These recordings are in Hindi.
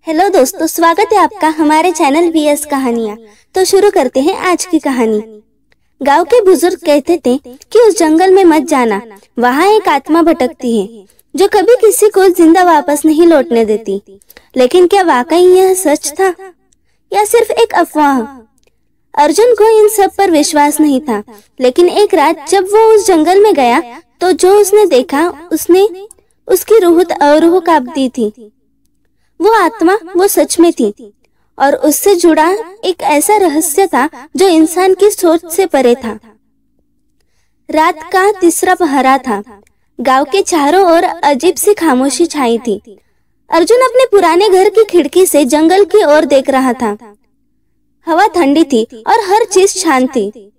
हेलो दोस्तों, स्वागत है आपका हमारे चैनल वीएस कहानियाँ। तो शुरू करते हैं आज की कहानी। गांव के बुजुर्ग कहते थे कि उस जंगल में मत जाना, वहाँ एक आत्मा भटकती है जो कभी किसी को जिंदा वापस नहीं लौटने देती। लेकिन क्या वाकई यह सच था या सिर्फ एक अफवाह? अर्जुन को इन सब पर विश्वास नहीं था, लेकिन एक रात जब वो उस जंगल में गया तो जो उसने देखा उसने उसकी रूह कांपती थी। वो आत्मा वो सच में थी और उससे जुड़ा एक ऐसा रहस्य था जो इंसान की सोच से परे था। रात का तीसरा पहरा था। गांव के चारों ओर अजीब सी खामोशी छाई थी। अर्जुन अपने पुराने घर की खिड़की से जंगल की ओर देख रहा था। हवा ठंडी थी और हर चीज शांत थी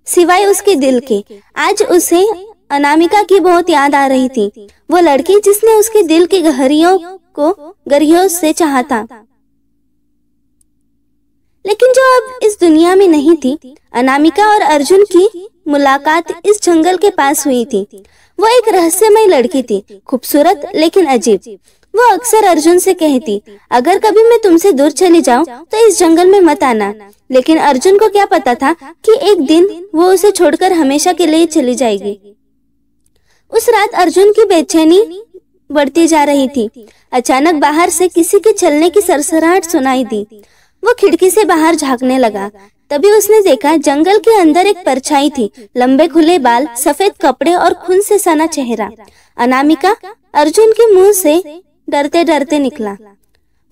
सिवाय उसके दिल के। आज उसे अनामिका की बहुत याद आ रही थी, वो लड़की जिसने उसके दिल की गहराइयों से चाहा था, लेकिन जो अब इस दुनिया में नहीं थी। अनामिका और अर्जुन की मुलाकात इस जंगल के पास हुई थी। वो एक रहस्यमय लड़की थी, खूबसूरत लेकिन अजीब। वो अक्सर अर्जुन से कहती, अगर कभी मैं तुमसे दूर चली जाऊं तो इस जंगल में मत आना। लेकिन अर्जुन को क्या पता था कि एक दिन वो उसे छोड़कर हमेशा के लिए चली जाएगी। उस रात अर्जुन की बेचैनी बढ़ती जा रही थी। अचानक बाहर से किसी के चलने की सरसराहट सुनाई दी। वो खिड़की से बाहर झांकने लगा। तभी उसने देखा जंगल के अंदर एक परछाई थी, लंबे खुले बाल, सफेद कपड़े और खून से सना चेहरा। अनामिका अर्जुन के मुंह से डरते डरते निकला।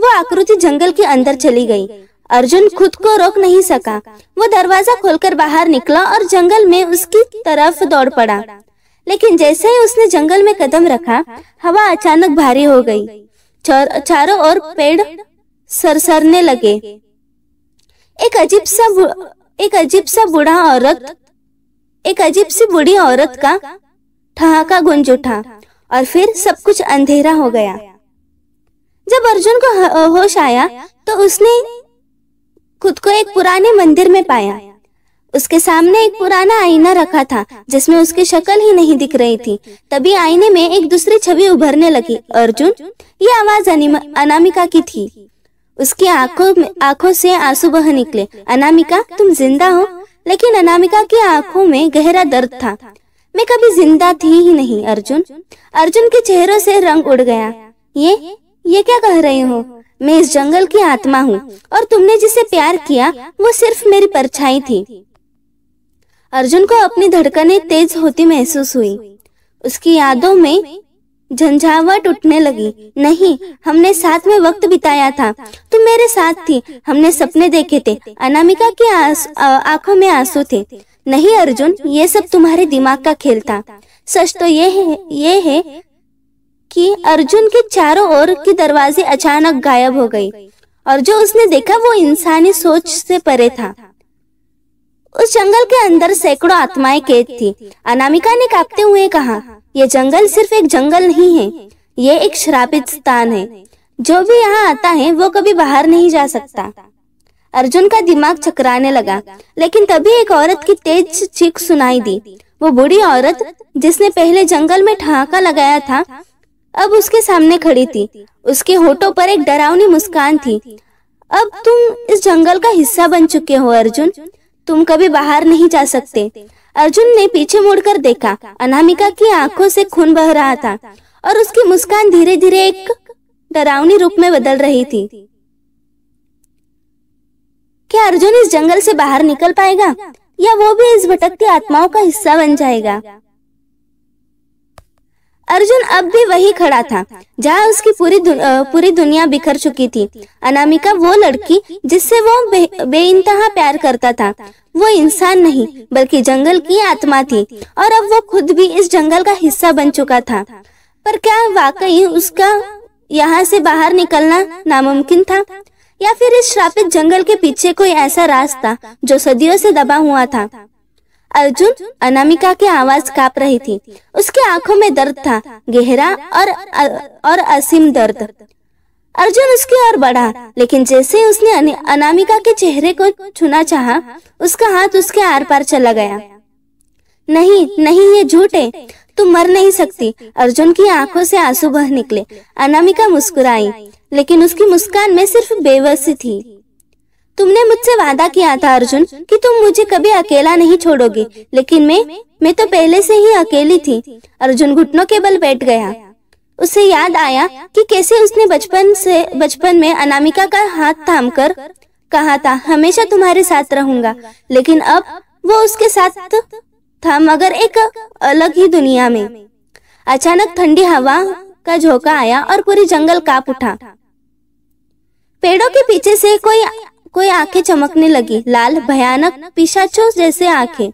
वो आकृति जंगल के अंदर चली गई। अर्जुन खुद को रोक नहीं सका। वो दरवाजा खोलकर बाहर निकला और जंगल में उसकी तरफ दौड़ पड़ा। लेकिन जैसे ही उसने जंगल में कदम रखा, हवा अचानक भारी हो गई। चारों ओर पेड़ सरसरने लगे। एक अजीब सी बूढ़ी औरत का ठहाका गूंज उठा और फिर सब कुछ अंधेरा हो गया। जब अर्जुन को होश आया तो उसने खुद को एक पुराने मंदिर में पाया। उसके सामने एक पुराना आईना रखा था जिसमें उसकी शक्ल ही नहीं दिख रही थी। तभी आईने में एक दूसरी छवि उभरने लगी। अर्जुन, ये आवाज अनामिका की थी। उसकी आंखों से आंसू बह निकले। अनामिका, तुम जिंदा हो? लेकिन अनामिका की आंखों में गहरा दर्द था। मैं कभी जिंदा थी ही नहीं अर्जुन। अर्जुन के चेहरों से रंग उड़ गया। ये क्या कह रही हो? मैं इस जंगल की आत्मा हूँ और तुमने जिसे प्यार किया वो सिर्फ मेरी परछाई थी। अर्जुन को अपनी धड़कनें तेज होती महसूस हुई। उसकी यादों में झंझावाट उठने लगी। नहीं, हमने साथ में वक्त बिताया था, तुम मेरे साथ थी, हमने सपने देखे थे। अनामिका की आंखों में आंसू थे। नहीं अर्जुन, ये सब तुम्हारे दिमाग का खेल था। सच तो ये है कि अर्जुन के चारों ओर की दरवाजे अचानक गायब हो गई और जो उसने देखा वो इंसानी सोच से परे था। उस जंगल के अंदर सैकड़ों आत्माएं कैद थी। अनामिका ने कांपते हुए कहा, यह जंगल सिर्फ एक जंगल नहीं है, ये एक श्रापित स्थान है। जो भी यहाँ आता है वो कभी बाहर नहीं जा सकता। अर्जुन का दिमाग चकराने लगा। लेकिन तभी एक औरत की तेज चीख सुनाई दी। वो बूढ़ी औरत जिसने पहले जंगल में ठहाका लगाया था, अब उसके सामने खड़ी थी। उसके होठों पर एक डरावनी मुस्कान थी। अब तुम इस जंगल का हिस्सा बन चुके हो अर्जुन, तुम कभी बाहर नहीं जा सकते। अर्जुन ने पीछे मुड़कर देखा। अनामिका की आंखों से खून बह रहा था और उसकी मुस्कान धीरे धीरे एक डरावनी रूप में बदल रही थी। क्या अर्जुन इस जंगल से बाहर निकल पाएगा या वो भी इस भटकती आत्माओं का हिस्सा बन जाएगा? अर्जुन अब भी वही खड़ा था जहाँ उसकी पूरी दुनिया बिखर चुकी थी। अनामिका वो लड़की जिससे वो बेइंतहा प्यार करता था, वो इंसान नहीं बल्कि जंगल की आत्मा थी और अब वो खुद भी इस जंगल का हिस्सा बन चुका था। पर क्या वाकई उसका यहाँ से बाहर निकलना नामुमकिन था या फिर इस श्रापित जंगल के पीछे कोई ऐसा रास्ता जो सदियों से दबा हुआ था? अर्जुन, अनामिका की आवाज कांप रही थी। उसकी आंखों में दर्द था, गहरा और असीम दर्द। अर्जुन उसकी ओर बढ़ा, लेकिन जैसे ही उसने अनामिका के चेहरे को छूना चाहा, उसका हाथ उसके आर पार चला गया। नहीं नहीं, ये झूठ है, तुम मर नहीं सकती। अर्जुन की आंखों से आंसू बह निकले। अनामिका मुस्कुराई, लेकिन उसकी मुस्कान में सिर्फ बेबसी थी। तुमने मुझसे वादा किया था अर्जुन कि तुम मुझे कभी अकेला नहीं छोड़ोगे, लेकिन मैं तो पहले से ही अकेली थी। अर्जुन घुटनों के बल बैठ गया। उसे याद आया कि कैसे उसने बचपन में अनामिका का हाथ थामकर कहा था, हमेशा तुम्हारे साथ रहूंगा। लेकिन अब वो उसके साथ था, मगर एक अलग ही दुनिया में। अचानक ठंडी हवा का झोंका आया और पूरी जंगल कांप उठा। पेड़ों के पीछे से कोई आंखें चमकने लगी, लाल भयानक पिशाचों जैसे आंखें।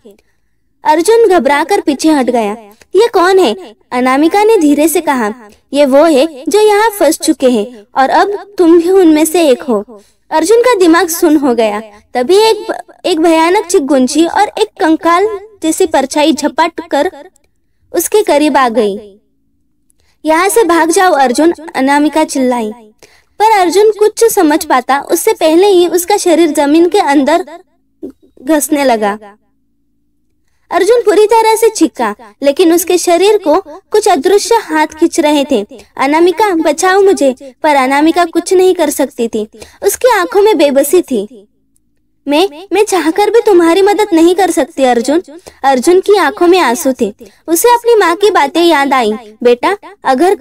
अर्जुन घबराकर पीछे हट गया। ये कौन है? अनामिका ने धीरे से कहा, ये वो है जो यहाँ फंस चुके हैं और अब तुम भी उनमें से एक हो। अर्जुन का दिमाग सुन्न हो गया। तभी एक भयानक चीख गूंजी और एक कंकाल जैसी परछाई झपट कर उसके करीब आ गई। यहाँ से भाग जाओ अर्जुन, अनामिका चिल्लाई। पर अर्जुन कुछ समझ पाता उससे पहले ही उसका शरीर जमीन के अंदर घसने लगा। अर्जुन पूरी तरह से चीखा, लेकिन उसके शरीर को कुछ अदृश्य हाथ खींच रहे थे। अनामिका बचाओ मुझे। पर अनामिका कुछ नहीं कर सकती थी। उसकी आंखों में बेबसी थी। मैं चाहकर भी तुम्हारी मदद नहीं कर सकती अर्जुन। अर्जुन की आंखों में आंसू थे। उसे अपनी माँ की बातें याद आई। बेटा, अगर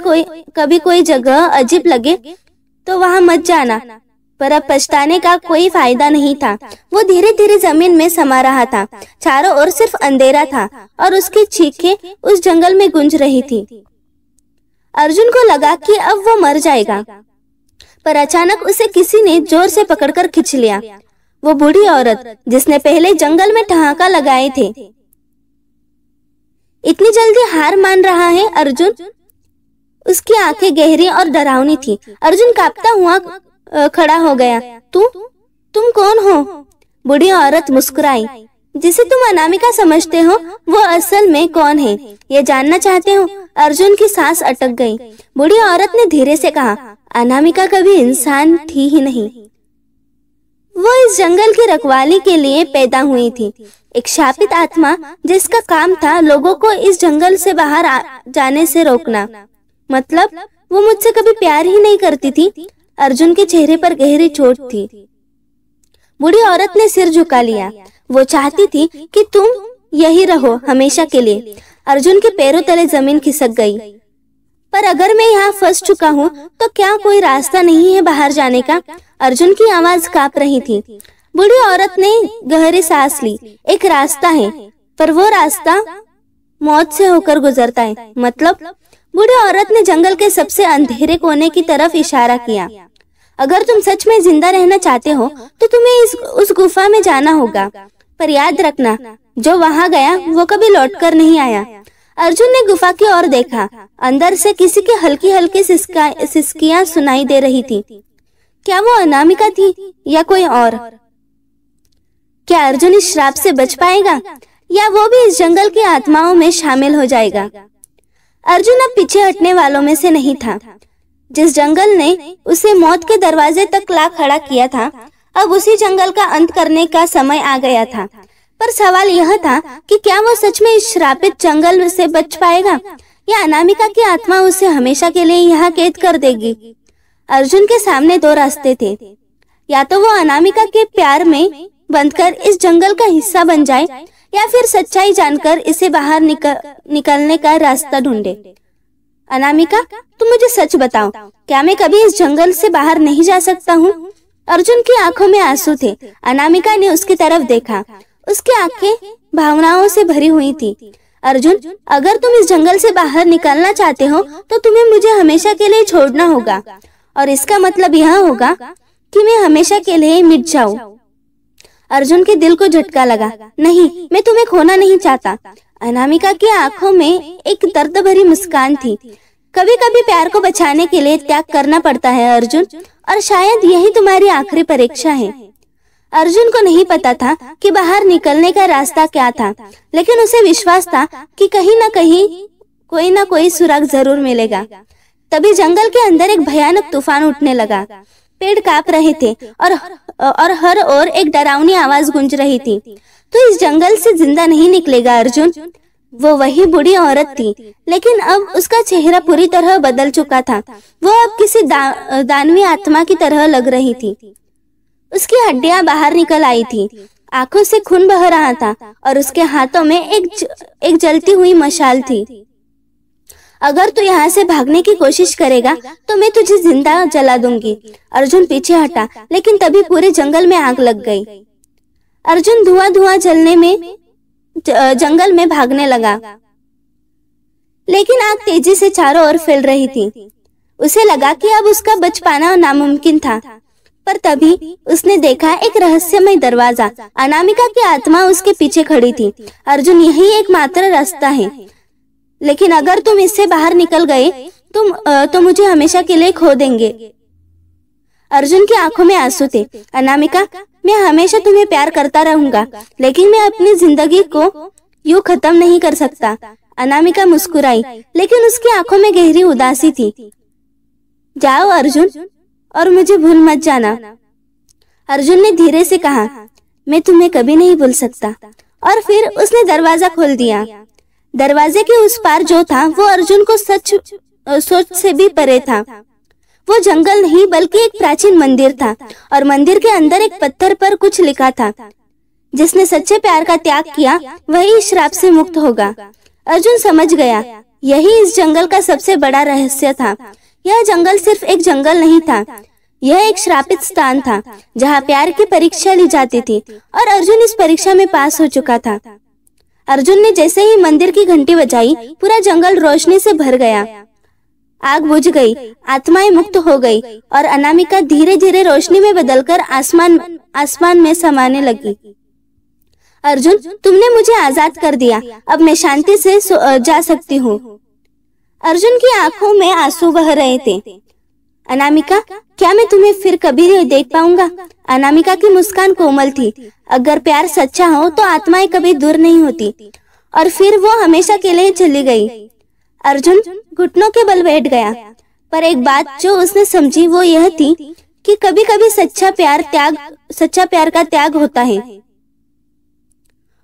कभी कोई जगह अजीब लगे तो वहां मत जाना। पर अब पछताने का कोई फायदा नहीं था। वो धीरे धीरे जमीन में समा रहा था। चारों ओर सिर्फ अंधेरा था और उसकी चीखें उस जंगल में गूंज रही थी। अर्जुन को लगा कि अब वो मर जाएगा, पर अचानक उसे किसी ने जोर से पकड़कर खींच लिया। वो बूढ़ी औरत जिसने पहले जंगल में ठहाका लगाए थे। इतनी जल्दी हार मान रहा है अर्जुन? उसकी आंखें गहरी और डरावनी थी। अर्जुन कांपता हुआ खड़ा हो गया। तुम कौन हो? बूढ़ी औरत मुस्कुराई। जिसे तुम अनामिका समझते हो वो असल में कौन है, ये जानना चाहते हो? अर्जुन की सांस अटक गई। बूढ़ी औरत ने धीरे से कहा, अनामिका कभी इंसान थी ही नहीं। वो इस जंगल की रखवाली के लिए पैदा हुई थी, एक शापित आत्मा जिसका काम था लोगों को इस जंगल से बाहर जाने से रोकना। मतलब वो मुझसे कभी प्यार ही नहीं करती थी। अर्जुन के चेहरे पर गहरी चोट थी। बूढ़ी औरत ने सिर झुका लिया। वो चाहती थी कि तुम यही रहो हमेशा के लिए। अर्जुन के पैरों तले जमीन खिसक गई। पर अगर मैं यहाँ फंस चुका हूँ तो क्या कोई रास्ता नहीं है बाहर जाने का? अर्जुन की आवाज कांप रही थी। बूढ़ी औरत ने गहरी सांस ली। एक रास्ता है, पर वो रास्ता मौत से होकर गुजरता है। मतलब? बूढ़ी औरत ने जंगल के सबसे अंधेरे कोने की तरफ इशारा किया। अगर तुम सच में जिंदा रहना चाहते हो तो तुम्हें उस गुफा में जाना होगा। पर याद रखना, जो वहां गया वो कभी लौटकर नहीं आया। अर्जुन ने गुफा की ओर देखा। अंदर से किसी की हल्की हल्की सिसकियां सुनाई दे रही थी। क्या वो अनामिका थी या कोई और? क्या अर्जुन इस श्राप से बच पाएगा या वो भी इस जंगल की आत्माओं में शामिल हो जाएगा? अर्जुन अब पीछे हटने वालों में से नहीं था। जिस जंगल ने उसे मौत के दरवाजे तक ला खड़ा किया था, अब उसी जंगल का अंत करने का समय आ गया था। पर सवाल यह था कि क्या वो सच में इस श्रापित जंगल से बच पाएगा या अनामिका की आत्मा उसे हमेशा के लिए यहाँ कैद कर देगी? अर्जुन के सामने दो रास्ते थे। या तो वो अनामिका के प्यार में बंधकर इस जंगल का हिस्सा बन जाए या फिर सच्चाई जानकर इसे बाहर निकलने का रास्ता ढूंढे। अनामिका, तुम मुझे सच बताओ, क्या मैं कभी इस जंगल से बाहर नहीं जा सकता हूँ? अर्जुन की आंखों में आंसू थे। अनामिका ने उसकी तरफ देखा। उसकी आंखें भावनाओं से भरी हुई थी। अर्जुन, अगर तुम इस जंगल से बाहर निकलना चाहते हो तो तुम्हें मुझे हमेशा के लिए छोड़ना होगा, और इसका मतलब यह होगा कि मैं हमेशा के लिए मिट जाऊं। अर्जुन के दिल को झटका लगा। नहीं, मैं तुम्हें खोना नहीं चाहता। अनामिका की आंखों में एक दर्द भरी मुस्कान थी। कभी कभी प्यार को बचाने के लिए त्याग करना पड़ता है अर्जुन, और शायद यही तुम्हारी आखिरी परीक्षा है। अर्जुन को नहीं पता था कि बाहर निकलने का रास्ता क्या था, लेकिन उसे विश्वास था कि कहीं ना कहीं कोई ना कोई सुराग जरूर मिलेगा। तभी जंगल के अंदर एक भयानक तूफान उठने लगा। पेड़ कांप रहे थे और हर ओर एक डरावनी आवाज गूंज रही थी। तो इस जंगल से जिंदा नहीं निकलेगा अर्जुन। वो वही बूढ़ी औरत थी, लेकिन अब उसका चेहरा पूरी तरह बदल चुका था। वो अब किसी दानवी आत्मा की तरह लग रही थी। उसकी हड्डियां बाहर निकल आई थी, आंखों से खून बह रहा था और उसके हाथों में एक जलती हुई मशाल थी। अगर तू यहाँ से भागने की कोशिश करेगा तो मैं तुझे जिंदा जला दूंगी। अर्जुन पीछे हटा, लेकिन तभी पूरे जंगल में आग लग गई। अर्जुन धुआं जलने में जंगल में भागने लगा, लेकिन आग तेजी से चारों ओर फैल रही थी। उसे लगा कि अब उसका बच पाना नामुमकिन था, पर तभी उसने देखा एक रहस्यमय दरवाजा। अनामिका की आत्मा उसके पीछे खड़ी थी। अर्जुन, यही एकमात्र रास्ता है, लेकिन अगर तुम इससे बाहर निकल गए तो मुझे हमेशा के लिए खो देंगे। अर्जुन की आंखों में आंसू थे। अनामिका, मैं हमेशा तुम्हें प्यार करता रहूंगा, लेकिन मैं अपनी जिंदगी को यूं खत्म नहीं कर सकता। अनामिका मुस्कुराई, लेकिन उसकी आंखों में गहरी उदासी थी। जाओ अर्जुन, और मुझे भूल मत जाना। अर्जुन ने धीरे से कहा, मैं तुम्हें कभी नहीं भूल सकता। और फिर उसने दरवाजा खोल दिया। दरवाजे के उस पार जो था वो अर्जुन को सोच से भी परे था। वो जंगल नहीं बल्कि एक प्राचीन मंदिर था, और मंदिर के अंदर एक पत्थर पर कुछ लिखा था, जिसने सच्चे प्यार का त्याग किया वही श्राप से मुक्त होगा। अर्जुन समझ गया, यही इस जंगल का सबसे बड़ा रहस्य था। यह जंगल सिर्फ एक जंगल नहीं था, यह एक श्रापित स्थान था जहाँ प्यार की परीक्षा ली जाती थी, और अर्जुन इस परीक्षा में पास हो चुका था। अर्जुन ने जैसे ही मंदिर की घंटी बजाई, पूरा जंगल रोशनी से भर गया। आग बुझ गई, आत्माएं मुक्त हो गई, और अनामिका धीरे धीरे रोशनी में बदलकर आसमान में समाने लगी। अर्जुन, तुमने मुझे आजाद कर दिया, अब मैं शांति से जा सकती हूँ। अर्जुन की आंखों में आंसू बह रहे थे। अनामिका, क्या मैं तुम्हें फिर कभी देख पाऊंगा? अनामिका की मुस्कान कोमल थी। अगर प्यार सच्चा हो तो आत्माएं कभी दूर नहीं होती। और फिर वो हमेशा के लिए चली गई। अर्जुन घुटनों के बल बैठ गया, पर एक बात जो उसने समझी वो यह थी कि कभी कभी सच्चा प्यार का त्याग होता है,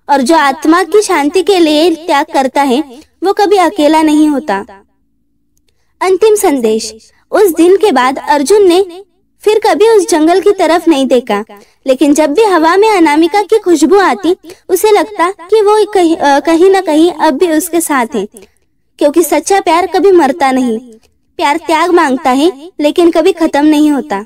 और जो आत्मा की शांति के लिए त्याग करता है वो कभी अकेला नहीं होता। अंतिम संदेश। उस दिन के बाद अर्जुन ने फिर कभी उस जंगल की तरफ नहीं देखा, लेकिन जब भी हवा में अनामिका की खुशबू आती, उसे लगता कि वो कहीं न कहीं अब भी उसके साथ है, क्योंकि सच्चा प्यार कभी मरता नहीं। प्यार त्याग मांगता है, लेकिन कभी खत्म नहीं होता।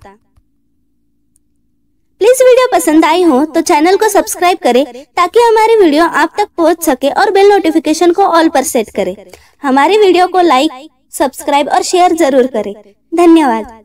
प्लीज वीडियो पसंद आई हो तो चैनल को सब्सक्राइब करें, ताकि हमारी वीडियो आप तक पहुंच सके, और बेल नोटिफिकेशन को ऑल पर सेट करें। हमारी वीडियो को लाइक, सब्सक्राइब और शेयर जरूर करें। धन्यवाद।